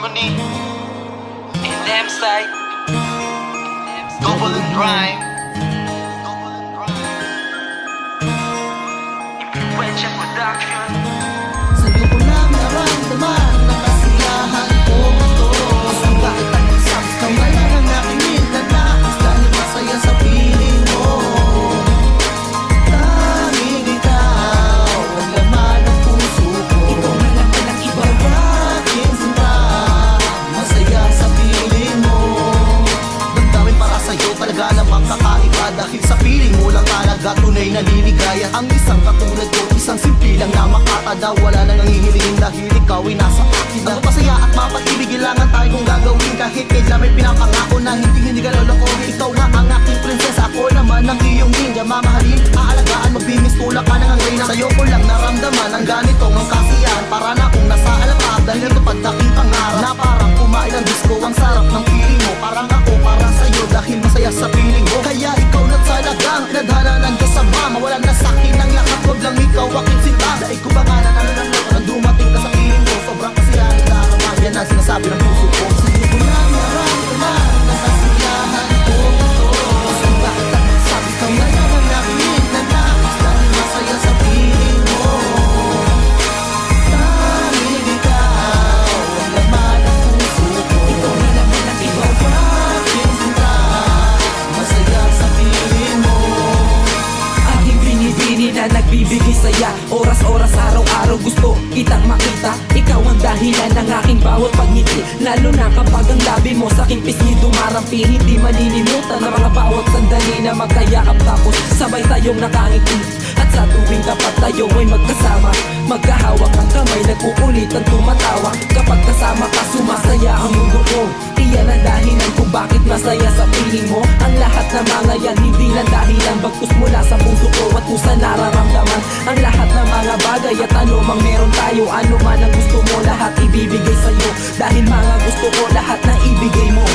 Harmony in them side Double and Rhyme Influential Production. Sa'yo ko lang naramdaman ang kasiyahan ko ito. Kung bakit ang nagsabs ka man ang nakinig na nais dahil masaya sa piling mo. Tanging ikaw ang laman ng puso ko. Ikaw na lang walang iba. Bakit sinta masaya sa piling mo? Damdamin para sa'yo talaga namang kakaiba. Dahil sa piling mo lang talaga tunay na liligaya. Ang isang katulad ko, isang simple lang na makatada. Wala nang nangihilingin dahil ikaw ay nasa akin na. Mapasaya at mapag-ibig, kailangan tayo kung gagawin. Kahit kailan may pinapangako na hindi ka lolokohin. Ikaw nga ang aking prinsesa, ako naman ang iyong ninja. Mamahalin, aalagaan, magbimis, tulak ka ng reyna. Sa'yo ko lang naramdaman ang ganitong ang kasiyahan. Para na kung nasa alapad dahil natupad aking pangarap. Na parang kumain ng disco, ang sarap ng feeling mo. Parang ako para sa'yo dahil masaya sa piling mo. Kaya ikaw na talagang nadhana ng kasama. Mawalan na sa'kin ang lahat, wag lang ikaw aking sinta. Dahil ko ba nga na nang dumating ka sa piling mo. Sobrang kasiyahan darama, yan ang sinasabi ng puso ko. Sa'yo ko lang naramdaman ang kasiyahan ko ito. Kung bakit ang nagsabi ka man ang nakinig na nais dahil masaya sa piling mo. Tanging ikaw ang laman ng puso ko. Ikaw na lang walang iba. Bakit sinta masaya sa piling mo. Aking binibini na nagbibigay saya. Oras-oras, araw-araw gusto kitang makita. Ikaw ang dahilan ng aking bawat pagngiti. Lalo na kapag ang labi mo sa aking pisngi dumarampi. Hindi malilimutan ang mga bawat sandali na magkayakap. Tapos sabay tayong nakangiti. At sa tuwing tapat tayo ay magkasama, magkahawak ang kamay, nagkukulitan tumatawa. Kapag kasama ka sumasaya ang mundo ko. Iyan ang dahilan kung bakit masaya sa piling mo. Ang lahat ng mga yan hindi lang dahilan, bagkus mula sa puso ko at kung saan nararamdaman. Ang lahat ng mga bagay at ano mang meron tayo. Ano man ang gusto mo, lahat ibibigay sa'yo. Dahil mga gusto ko, lahat na ibigay mo.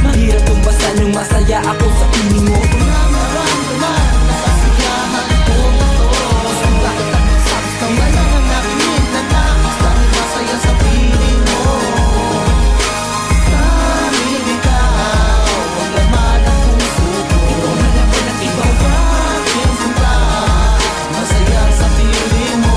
Mahirap kung basan yung masaya ako sa piling mo. Kung naramdaman ang kasiyahan ko ito. Kung bakit ang nagsabs ka man ang nakinig na nais dahil masaya sa piling mo. Tanging ikaw ang laman ng puso ko. Ikaw na lang walang iba. Bakit sinta masaya sa piling mo.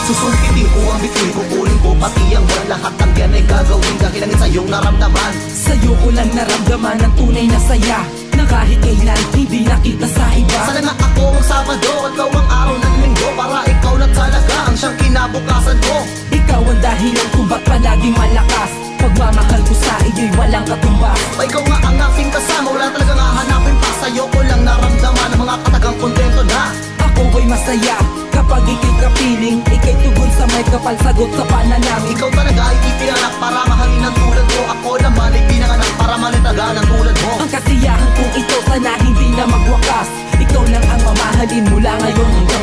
Susungkitin ko ang bituin, kukunin ko pati ang buwan. Lahat ng yan ay gagawin dahil ang sa iyong naramdaman. Sa'yo ko lang naramdaman ang tunay na saya. Na kahit kailan hindi nakita sa iba. Sana nga ako ang Sabado at ikaw ang araw ng Linggo. Para ikaw na talaga ang siyang kinabukasan ko. Ikaw ang dahilan kung ba't palaging malakas. Pagmamahal ko sa iyo'y walang katumbas. Ikaw nga ang aking kasama, wala talagang hahanapin pa. Sa'yo ko lang naramdaman ang mga katagang kontento na. Ako ay masaya kapag ika'y kapiling. Ika'y tugon sa may kapal, sagot sa panalangin. Ikaw talaga ay ipinanganak para mahalin ang tulad mo. Ako naman ay pinanganak para malitagaan ang tulad mo. Ang kasiyahan kong ito sana hindi na magwakas. Ikaw lang ang mamahalin mula ngayon hanggang